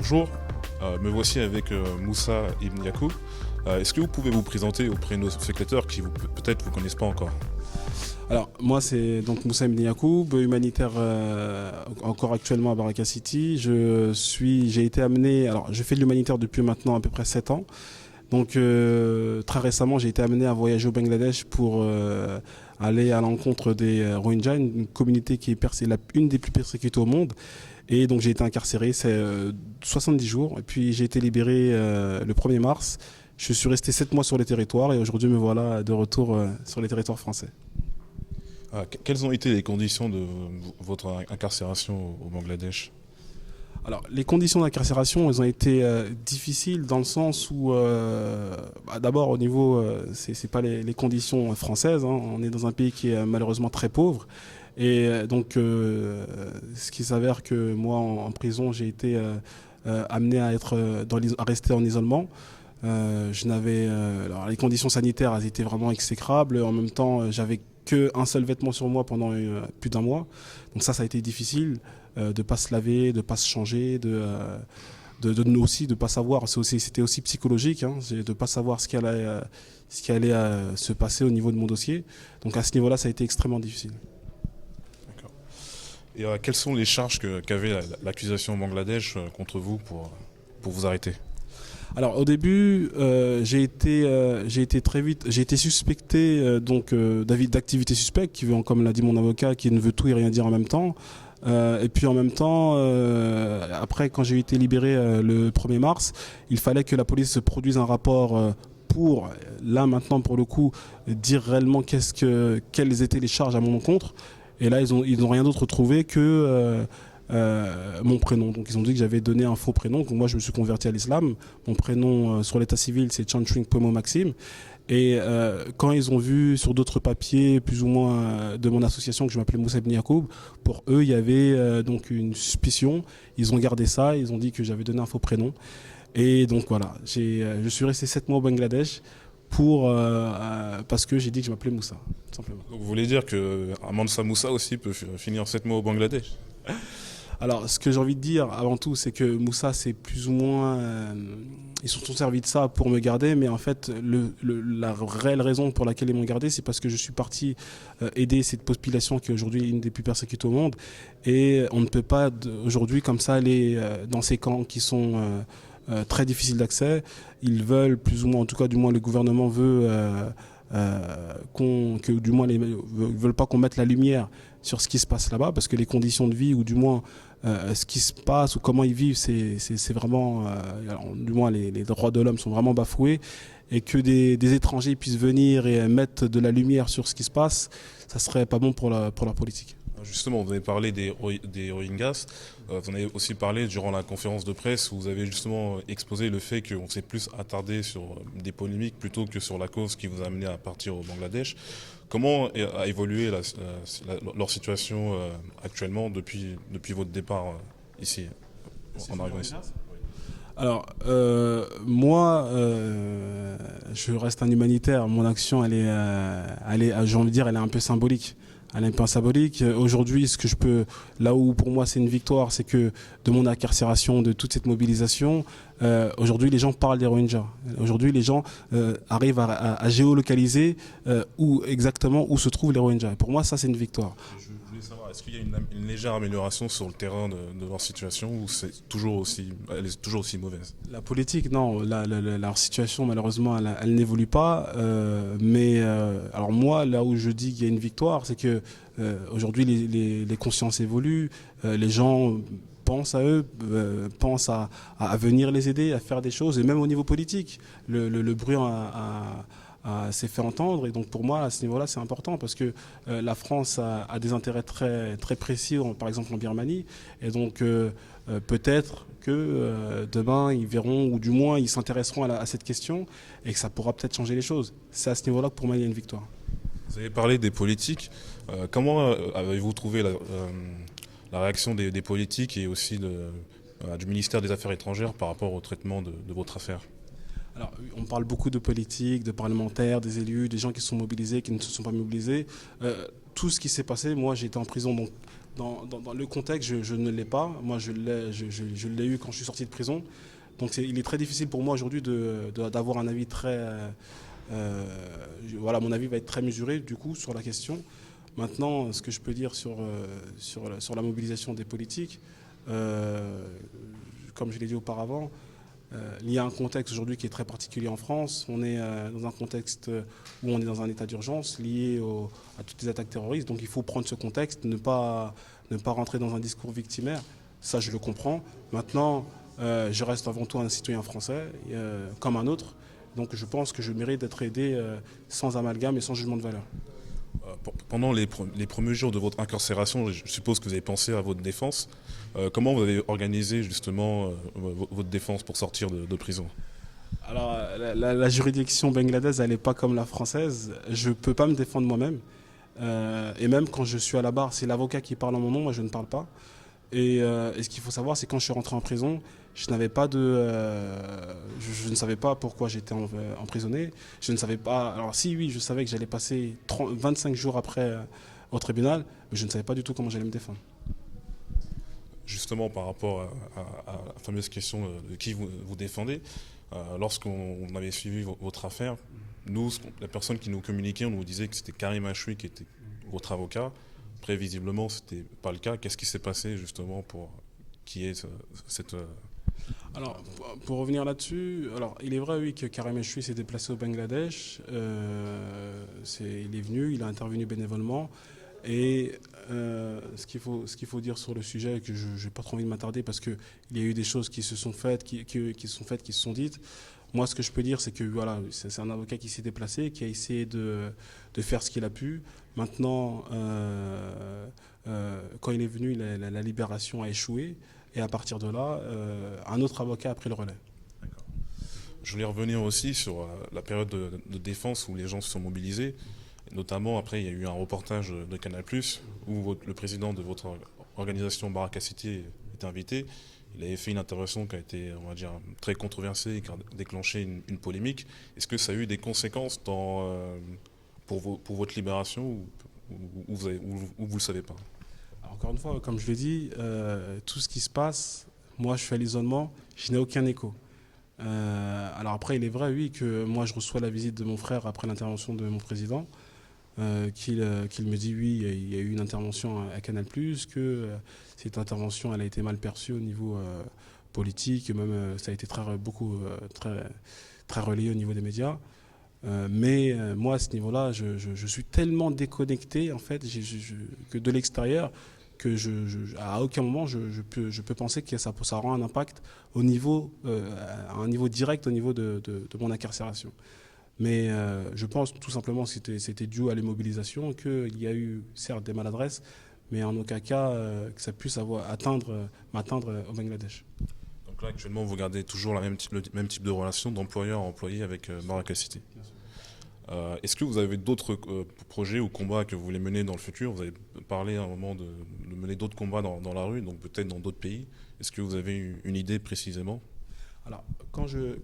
Bonjour, me voici avec Moussa Ibn Yacoub. Est-ce que vous pouvez vous présenter auprès de nos spectateurs qui peut-être vous connaissent pas encore? Alors, moi, c'est donc Moussa Ibn Yacoub, humanitaire encore actuellement à Baraka City. J'ai été amené, alors je fais de l'humanitaire depuis maintenant à peu près 7 ans. Donc, très récemment, j'ai été amené à voyager au Bangladesh pour aller à l'encontre des Rohingyas, une communauté qui est une des plus persécutées au monde. Et donc, j'ai été incarcéré, c'est 70 jours. Et puis, j'ai été libéré le 1er mars. Je suis resté 7 mois sur les territoires et aujourd'hui, me voilà de retour sur les territoires français. Quelles ont été les conditions de votre incarcération au Bangladesh? Alors, les conditions d'incarcération, elles ont été difficiles dans le sens où, d'abord au niveau, c'est pas les conditions françaises, hein. On est dans un pays qui est malheureusement très pauvre. Et donc, ce qui s'avère que moi, en prison, j'ai été amené à à rester en isolement. Alors les conditions sanitaires, elles étaient vraiment exécrables. En même temps, j'avais qu'un seul vêtement sur moi pendant plus d'un mois. Donc ça a été difficile de pas se laver, de pas se changer, aussi de pas savoir. C'était aussi psychologique, hein, de pas savoir ce qui allait se passer au niveau de mon dossier. Donc à ce niveau-là, ça a été extrêmement difficile. D'accord. Et quelles sont les charges qu'avait l'accusation au Bangladesh contre vous pour vous arrêter? Alors au début, j'ai été très vite, j'ai été suspecté d'activité suspecte, comme l'a dit mon avocat, qui ne veut tout et rien dire en même temps. Et puis en même temps, après quand j'ai été libéré le 1er mars, il fallait que la police produise un rapport pour, là maintenant pour le coup, dire réellement quelles étaient les charges à mon encontre. Et là, ils ont rien d'autre trouvé que mon prénom. Donc ils ont dit que j'avais donné un faux prénom. Donc moi je me suis converti à l'islam. Mon prénom sur l'état civil c'est Chanchwing Pomo Maxime. Et quand ils ont vu sur d'autres papiers plus ou moins de mon association que je m'appelais Moussa Ibn Yacoub, pour eux il y avait donc une suspicion. Ils ont gardé ça, ils ont dit que j'avais donné un faux prénom. Et donc voilà, je suis resté 7 mois au Bangladesh parce que j'ai dit que je m'appelais Moussa, tout simplement. Donc vous voulez dire que Mansa Moussa aussi peut finir 7 mois au Bangladesh? Alors, ce que j'ai envie de dire avant tout, c'est que Moussa, c'est plus ou moins. Ils se sont servis de ça pour me garder, mais en fait, la réelle raison pour laquelle ils m'ont gardé, c'est parce que je suis parti aider cette population qui est aujourd'hui une des plus persécutées au monde. Et on ne peut pas aujourd'hui, comme ça, aller dans ces camps qui sont très difficiles d'accès. Ils veulent, plus ou moins, en tout cas, du moins, le gouvernement veut. Du moins veulent pas qu'on mette la lumière sur ce qui se passe là-bas, parce que les conditions de vie ou du moins ce qui se passe ou comment ils vivent, c'est vraiment alors, du moins les droits de l'homme sont vraiment bafoués, et que des étrangers puissent venir et mettre de la lumière sur ce qui se passe, ça serait pas bon pour la politique. Justement, vous avez parlé des Rohingyas, vous en avez aussi parlé durant la conférence de presse où vous avez justement exposé le fait qu'on s'est plus attardé sur des polémiques plutôt que sur la cause qui vous a amené à partir au Bangladesh. Comment a évolué leur situation actuellement depuis votre départ ici, en arrivant ici? Alors, moi, je reste un humanitaire. Mon action, j'ai envie de dire, elle est un peu symbolique. Elle est un peu symbolique. Aujourd'hui, là où pour moi c'est une victoire, c'est que de mon incarcération, de toute cette mobilisation, aujourd'hui les gens parlent des Rohingyas. Aujourd'hui les gens arrivent à géolocaliser exactement où se trouvent les Rohingyas. Et pour moi, ça c'est une victoire. Je voulais savoir, est-ce qu'il y a une légère amélioration sur le terrain de leur situation ou elle est toujours aussi mauvaise? La politique, non. Leur situation, malheureusement, elle n'évolue pas. Alors moi, là où je dis qu'il y a une victoire, c'est que aujourd'hui, les consciences évoluent. Les gens pensent à eux, pensent à venir les aider, à faire des choses. Et même au niveau politique, le bruit s'est fait entendre. Et donc pour moi, à ce niveau-là, c'est important parce que la France a des intérêts très, très précis, par exemple en Birmanie. Et donc peut-être que demain, ils verront, ou du moins, ils s'intéresseront à cette question et que ça pourra peut-être changer les choses. C'est à ce niveau-là que pour moi, il y a une victoire. Vous avez parlé des politiques. Comment avez-vous trouvé la réaction des politiques et aussi du ministère des Affaires étrangères par rapport au traitement de votre affaire? Alors, on parle beaucoup de politique, de parlementaires, des élus, des gens qui sont mobilisés, qui ne se sont pas mobilisés. Tout ce qui s'est passé, moi j'ai été en prison donc Dans le contexte, je ne l'ai pas. Moi, je l'ai eu quand je suis sorti de prison. Donc il est très difficile pour moi aujourd'hui d'avoir un avis très... voilà, mon avis va être très mesuré du coup sur la question. Maintenant, ce que je peux dire sur la mobilisation des politiques, comme je l'ai dit auparavant, il y a un contexte aujourd'hui qui est très particulier en France. On est dans un contexte où on est dans un état d'urgence lié à toutes les attaques terroristes. Donc il faut prendre ce contexte, ne pas rentrer dans un discours victimaire. Ça, je le comprends. Maintenant, je reste avant tout un citoyen français, comme un autre. Donc je pense que je mérite d'être aidé sans amalgame et sans jugement de valeur. Pendant les premiers jours de votre incarcération, je suppose que vous avez pensé à votre défense. Comment vous avez organisé justement votre défense pour sortir de prison? Alors, la juridiction bangladaise, elle n'est pas comme la française. Je ne peux pas me défendre moi-même. Et même quand je suis à la barre, c'est l'avocat qui parle en mon nom, moi je ne parle pas. Et ce qu'il faut savoir, c'est que quand je suis rentré en prison, je ne savais pas pourquoi j'étais emprisonné. Je ne savais pas. Alors si, oui, je savais que j'allais passer 25 jours après au tribunal, mais je ne savais pas du tout comment j'allais me défendre. Justement, par rapport à la fameuse question de qui vous défendez, lorsqu'on avait suivi votre affaire, nous, la personne qui nous communiquait, on nous disait que c'était Karim Achoui qui était votre avocat. Après, visiblement, ce n'était pas le cas. Qu'est-ce qui s'est passé justement pour qu'il y ait cette... Alors, pour revenir là-dessus, alors il est vrai, oui, que Karim Achoui s'est déplacé au Bangladesh. Il est venu, il a intervenu bénévolement. Et ce qu'il faut dire sur le sujet, que je n'ai pas trop envie de m'attarder parce qu'il y a eu des choses qui se sont faites, qui se sont dites. Moi, ce que je peux dire, c'est que voilà, c'est un avocat qui s'est déplacé, qui a essayé de faire ce qu'il a pu. Maintenant, quand il est venu, la libération a échoué. Et à partir de là, un autre avocat a pris le relais. Je voulais revenir aussi sur la période de défense où les gens se sont mobilisés. Notamment, après, il y a eu un reportage de Canal+, où le président de votre organisation Baraka City était invité. Il avait fait une intervention qui a été, on va dire, très controversée et qui a déclenché une polémique. Est-ce que ça a eu des conséquences pour votre libération ou vous ne le savez pas? Alors, encore une fois, comme je l'ai dit, tout ce qui se passe, moi je suis à l'isolement, je n'ai aucun écho. Alors après, il est vrai, oui, que moi je reçois la visite de mon frère après l'intervention de mon président. Qu'il me dit oui, il y a eu une intervention à Canal+, que cette intervention elle a été mal perçue au niveau politique, même ça a été très relayé au niveau des médias. Mais moi à ce niveau-là, je suis tellement déconnecté en fait que de l'extérieur que à aucun moment je peux penser que ça aura un impact à un niveau direct au niveau de mon incarcération. Mais je pense tout simplement que c'était dû à l'immobilisation, qu'il y a eu certes des maladresses, mais en aucun cas que ça puisse m'atteindre au Bangladesh. Donc là, actuellement, vous gardez toujours le même type de relation d'employeur à employé avec Baraka City. Est-ce que vous avez d'autres projets ou combats que vous voulez mener dans le futur? Vous avez parlé à un moment de mener d'autres combats dans la rue, donc peut-être dans d'autres pays. Est-ce que vous avez une idée précisément? Alors, quand je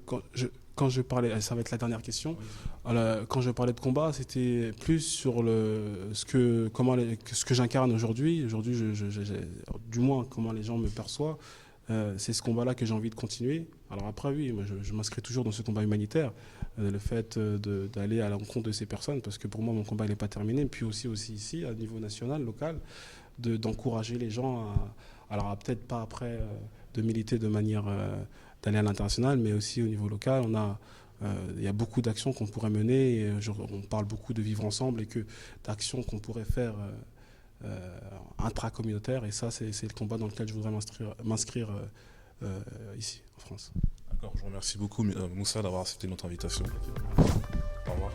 parlais, ça va être la dernière question. Alors, quand je parlais de combat, c'était plus sur ce que j'incarne aujourd'hui. Aujourd'hui, du moins comment les gens me perçoivent. C'est ce combat-là que j'ai envie de continuer. Alors après, oui, moi, je m'inscris toujours dans ce combat humanitaire. Le fait d'aller à l'encontre de ces personnes, parce que pour moi, mon combat n'est pas terminé. Puis aussi ici, à niveau national, local, d'encourager les gens alors peut-être pas après de militer de manière d'aller à l'international, mais aussi au niveau local. Il y a beaucoup d'actions qu'on pourrait mener. Et on parle beaucoup de vivre ensemble et d'actions qu'on pourrait faire intracommunautaires. Et ça, c'est le combat dans lequel je voudrais m'inscrire ici, en France. D'accord, je vous remercie beaucoup, Moussa, d'avoir accepté notre invitation. Au revoir.